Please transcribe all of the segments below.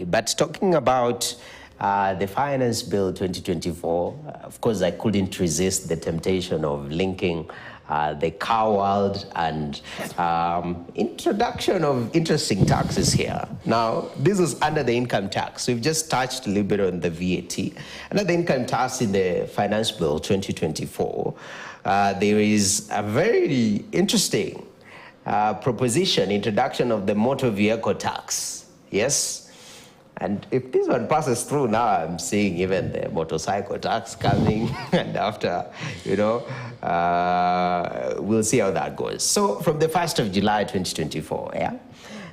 MVT. But talking about the Finance Bill 2024, of course, I couldn't resist the temptation of linking the car world and introduction of interesting taxes here. Now, this was under the income tax. We've just touched a little bit on the VAT. Under the income tax in the Finance Bill 2024, there is a very interesting proposition, introduction of the motor vehicle tax. Yes. And if this one passes through now, I'm seeing even the motorcycle tax coming, and after, we'll see how that goes. So from the 1st of July 2024,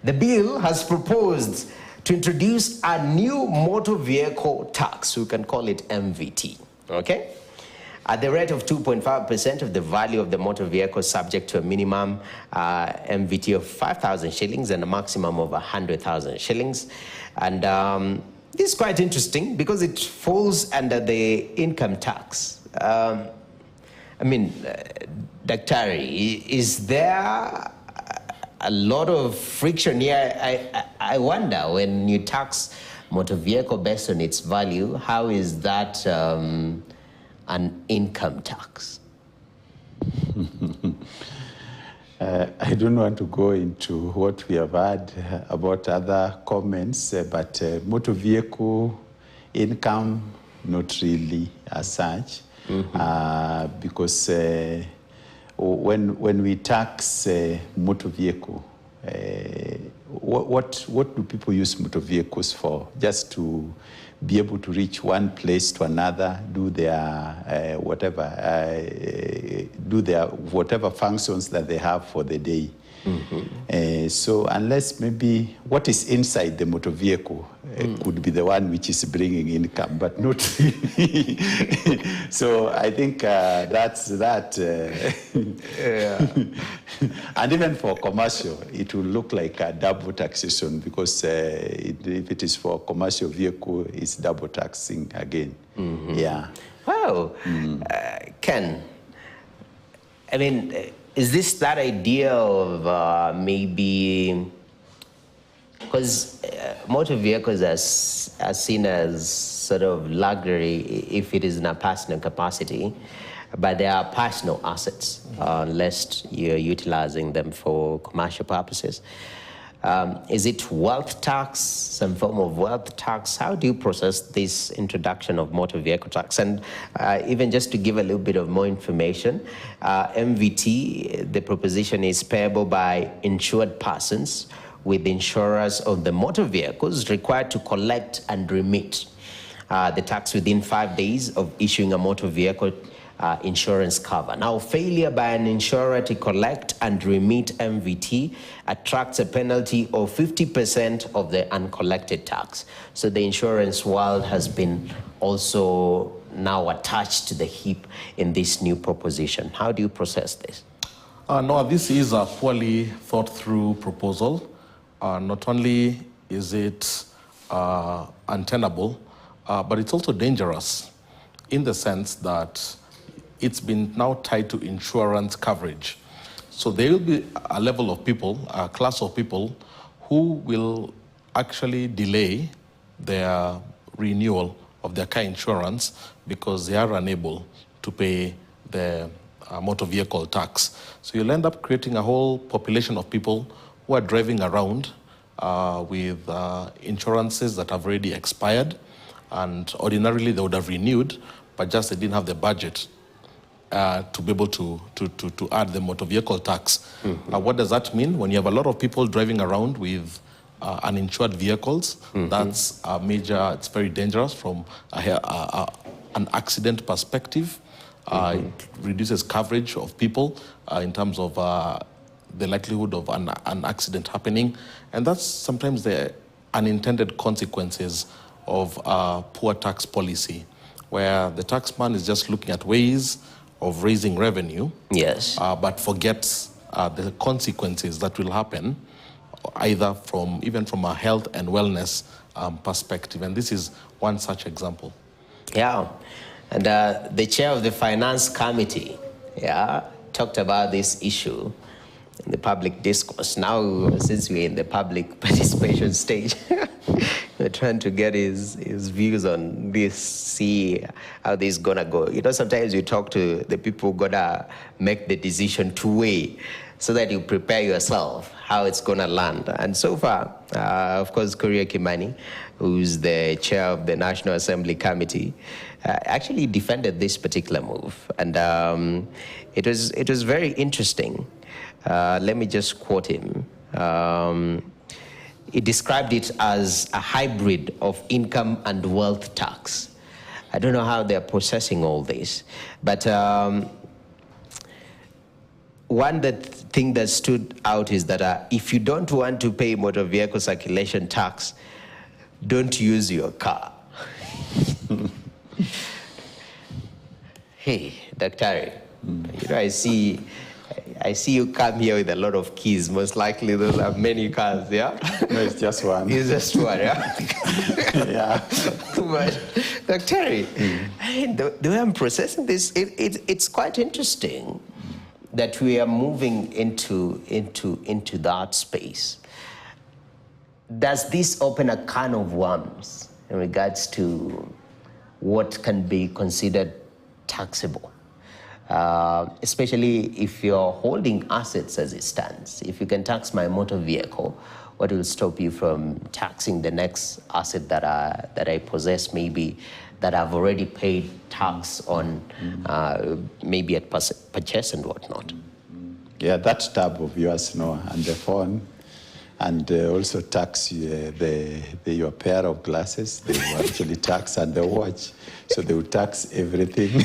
the bill has proposed to introduce a new motor vehicle tax. We can call it MVT, okay? At the rate of 2.5% of the value of the motor vehicle, subject to a minimum MVT of 5,000 shillings and a maximum of 100,000 shillings. And this is quite interesting because it falls under the income tax. Daktari, is there a lot of friction here? I wonder, when you tax motor vehicle based on its value, how is that an income tax? I don't want to go into what we have heard about other comments, but motor vehicle income, not really as such, because when we tax motor vehicle, what do people use motor vehicles for? Just to be able to reach one place to another, do their whatever functions that they have for the day. So unless maybe what is inside the motor vehicle could be the one which is bringing income, but not really. So I think that's that. And even for commercial, it will look like a double taxation, because if it is for commercial vehicle, it's double taxing again. Yeah. Wow. Ken, I mean, is this that idea of maybe, because motor vehicles are seen as sort of luxury if it is in a personal capacity, but they are personal assets unless you're utilizing them for commercial purposes. Is it wealth tax, some form of wealth tax? How do you process this introduction of motor vehicle tax? And even just to give a little bit of more information, MVT, the proposition is payable by insured persons with insurers of the motor vehicles required to collect and remit the tax within 5 days of issuing a motor vehicle insurance cover. Now, failure by an insurer to collect and remit MVT attracts a penalty of 50% of the uncollected tax. So the insurance world has been also now attached to the hip in this new proposition. How do you process this? No, this is a poorly thought through proposal. Not only is it untenable, but it's also dangerous in the sense that it's been now tied to insurance coverage. So there will be a level of people, a class of people, who will actually delay their renewal of their car insurance because they are unable to pay the motor vehicle tax. So you'll end up creating a whole population of people who are driving around with insurances that have already expired, and ordinarily they would have renewed, but just they didn't have the budget to be able to add the motor vehicle tax. What does that mean? When you have a lot of people driving around with uninsured vehicles, that's a major, it's very dangerous from an accident perspective. It reduces coverage of people in terms of the likelihood of an accident happening. And that's sometimes the unintended consequences of poor tax policy, where the taxman is just looking at ways of raising revenue, yes, but forgets the consequences that will happen, either even from a health and wellness perspective. And this is one such example. Yeah, and the chair of the finance committee, talked about this issue in the public discourse. Now, since we're in the public participation stage, We're trying to get his views on this, see how this is gonna go. You know, sometimes you talk to the people gonna make the decision two-way so that you prepare yourself how it's gonna land. And so far, of course, Korea Kimani, who's the chair of the National Assembly Committee, actually defended this particular move. And it was very interesting. Let me just quote him. He described it as a hybrid of income and wealth tax. I don't know how they're processing all this, but one thing that stood out is that if you don't want to pay motor vehicle circulation tax, don't use your car. Hey, Dr. You know, I see you come here with a lot of keys. Most likely those are many cars, yeah? No, it's just one. It's just one, yeah? Yeah. But, Dr. The way I'm processing this, it's quite interesting that we are moving into that space. Does this open a can of worms in regards to what can be considered taxable? Especially if you're holding assets as it stands. If you can tax my motor vehicle, what will stop you from taxing the next asset that I possess, maybe that I've already paid tax on, maybe at purchase and whatnot? Yeah, that tab of yours, Noah, and the phone, and also tax your pair of glasses. They will actually tax, and the watch. So they will tax everything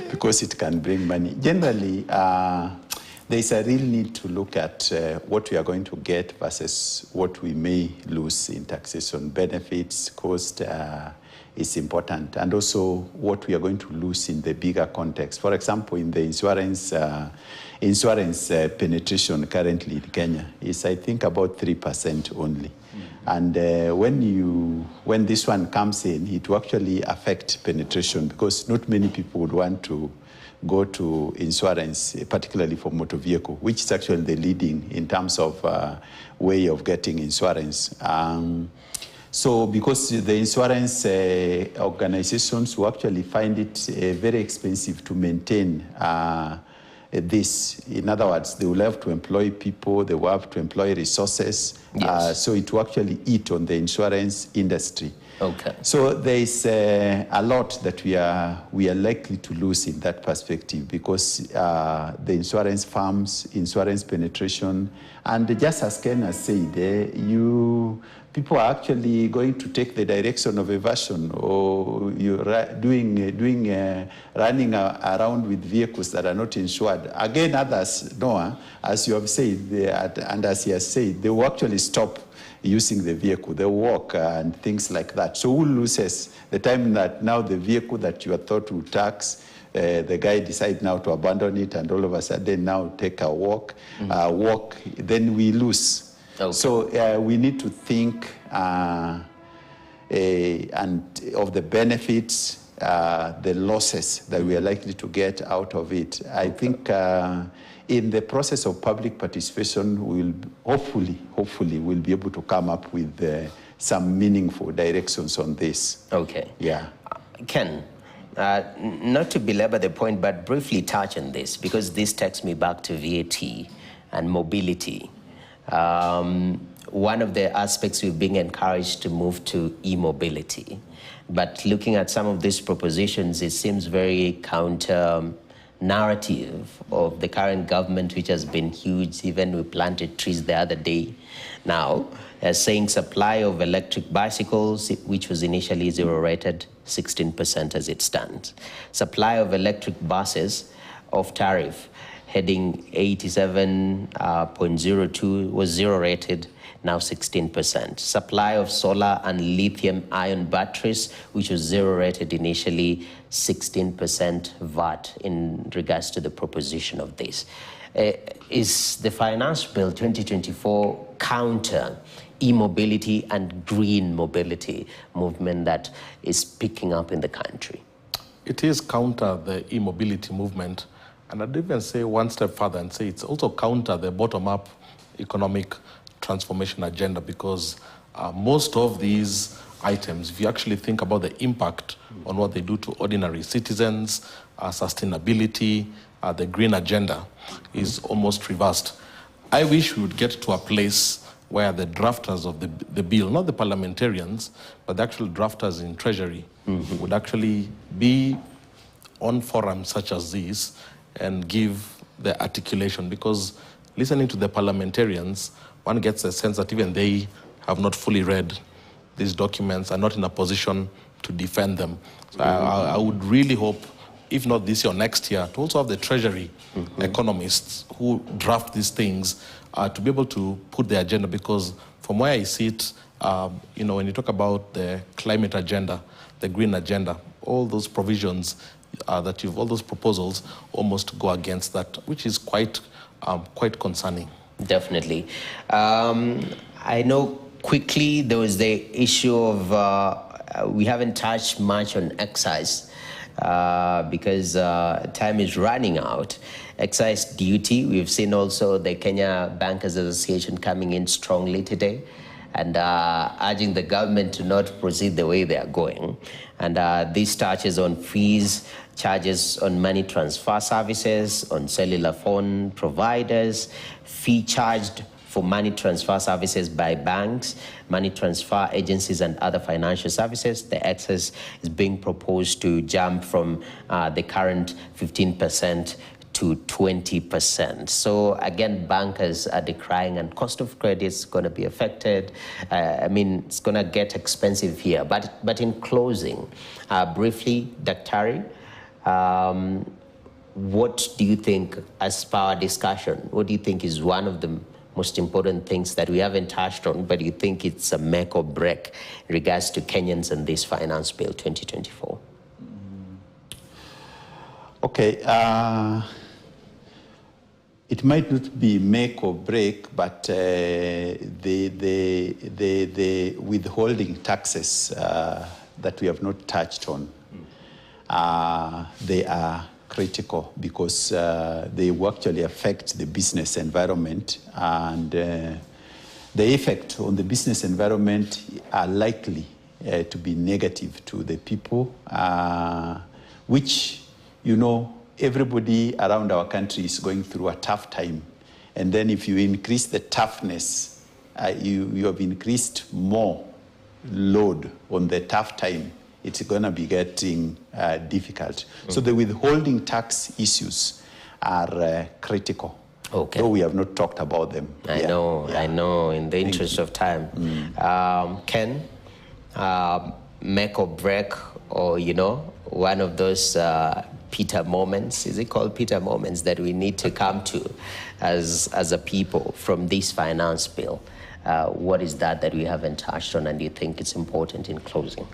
because it can bring money. Generally, there's a real need to look at what we are going to get versus what we may lose in taxation. Benefits, cost is important, and also what we are going to lose in the bigger context. For example, in the insurance penetration currently in Kenya is, I think, about 3% only. And when this one comes in, it will actually affect penetration because not many people would want to go to insurance, particularly for motor vehicle, which is actually the leading in terms of way of getting insurance. So because the insurance organizations will actually find it very expensive to maintain this. In other words, they will have to employ people, they will have to employ resources. Yes. So it will actually eat on the insurance industry. Okay. So there is a lot that we are likely to lose in that perspective because the insurance firms, insurance penetration, and just as Ken has said, people are actually going to take the direction of evasion, or you're running around with vehicles that are not insured. Again, others, Noah, as you have said, and as he has said, they will actually stop using the vehicle, they walk and things like that. So who loses the time that now the vehicle that you are thought to tax, the guy decides now to abandon it, and all of a sudden now take a walk, then we lose. Okay. So we need to think and of the benefits, the losses that we are likely to get out of it. I think in the process of public participation, we'll hopefully we'll be able to come up with some meaningful directions on this. Okay. Yeah. Ken, not to belabor the point, but briefly touch on this, because this takes me back to VAT and mobility. One of the aspects we're being encouraged to move to e-mobility. But looking at some of these propositions, it seems very counter narrative of the current government, which has been huge. Even we planted trees the other day. Now, saying supply of electric bicycles, which was initially zero rated, 16% as it stands. Supply of electric buses off tariff, heading 87.02 was zero rated, now 16%. Supply of solar and lithium ion batteries, which was zero rated initially, 16% VAT in regards to the proposition of this. Is the Finance Bill 2024 counter e-mobility and green mobility movement that is picking up in the country? It is counter the e-mobility movement. And I'd even say one step further and say it's also counter the bottom-up economic transformation agenda, because most of these items, if you actually think about the impact on what they do to ordinary citizens, sustainability, the green agenda is almost reversed. I wish we would get to a place where the drafters of the bill, not the parliamentarians, but the actual drafters in Treasury, would actually be on forums such as these and give the articulation, because listening to the parliamentarians, one gets a sense that even they have not fully read these documents, are not in a position to defend them. So I would really hope, if not this year or next year, to also have the Treasury economists who draft these things to be able to put the agenda, because from where I see it, when you talk about the climate agenda, the green agenda, all those provisions all those proposals almost go against that, which is quite concerning. Definitely. I know quickly there was the issue of, we haven't touched much on excise because time is running out. Excise duty, we've seen also the Kenya Bankers Association coming in strongly today and urging the government to not proceed the way they are going. And this touches on fees, charges on money transfer services, on cellular phone providers, fee charged for money transfer services by banks, money transfer agencies and other financial services. The excess is being proposed to jump from the current 15% to 20%. So again, bankers are decrying, and cost of credit is going to be affected. It's going to get expensive here. But in closing, briefly, Daktari, what do you think, as per our discussion, what do you think is one of the most important things that we haven't touched on, but you think it's a make or break in regards to Kenyans and this Finance Bill 2024? Okay. It might not be make or break, but the withholding taxes that we have not touched on, they are critical because they will actually affect the business environment, and the effect on the business environment are likely to be negative to the people, which, everybody around our country is going through a tough time. And then if you increase the toughness, you have increased more load on the tough time, it's going to be getting difficult. So the withholding tax issues are critical. Okay. Though we have not talked about them. I know, in the interest of time. Ken, make or break, or, one of those Peter moments, is it called Peter moments, that we need to come to as a people from this finance bill? What is that we haven't touched on, and do you think it's important in closing?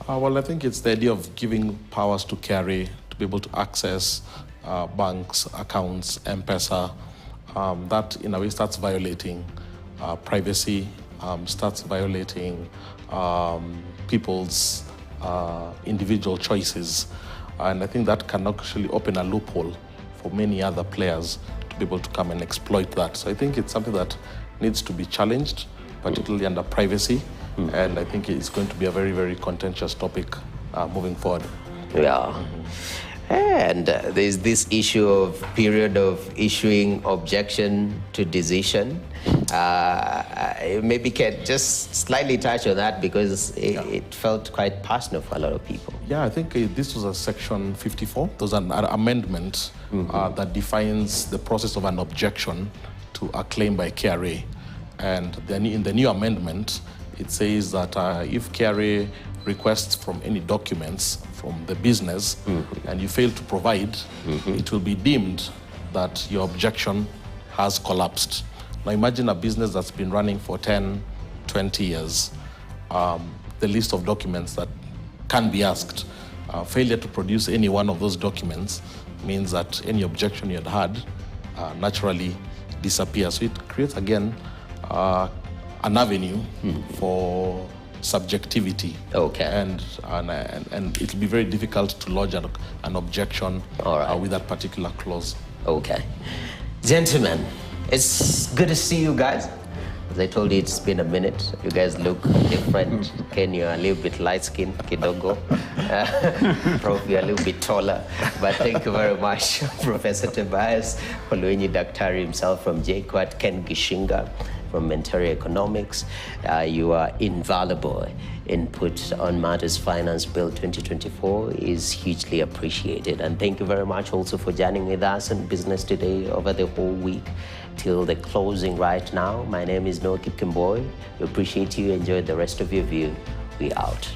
Well, I think it's the idea of giving powers to carry, to be able to access banks, accounts, M-Pesa. That, in a way, starts violating privacy, starts violating people's individual choices. And I think that can actually open a loophole for many other players to be able to come and exploit that. So I think it's something that needs to be challenged, particularly under privacy. And I think it's going to be a very, very contentious topic moving forward. Yeah. And there's this issue of period of issuing objection to decision. Maybe can just slightly touch on that, because it felt quite personal for a lot of people. Yeah, I think this was a section 54. There was an amendment that defines the process of an objection to a claim by KRA. And then in the new amendment, it says that if KRA requests from any documents from the business and you fail to provide, it will be deemed that your objection has collapsed. Now imagine a business that's been running for 10, 20 years. The list of documents that can be asked. Failure to produce any one of those documents means that any objection you had naturally disappears. So it creates, again, an avenue for subjectivity. Okay. And it'll be very difficult to lodge an objection with that particular clause. Okay. Gentlemen, it's good to see you guys. As I told you, it's been a minute. You guys look different. Ken, you're a little bit light-skinned, kidogo. Prof, you're a little bit taller. But thank you very much, Professor Tobias Oluenyi Daktari himself from JKUAT, Ken Gishinga from Mentoria Economics. You are invaluable. Input on Matters Finance Bill 2024 is hugely appreciated. And thank you very much also for joining with us on Business Today over the whole week till the closing right now. My name is Noah Kipkemboy. We appreciate you. Enjoy the rest of your view. We out.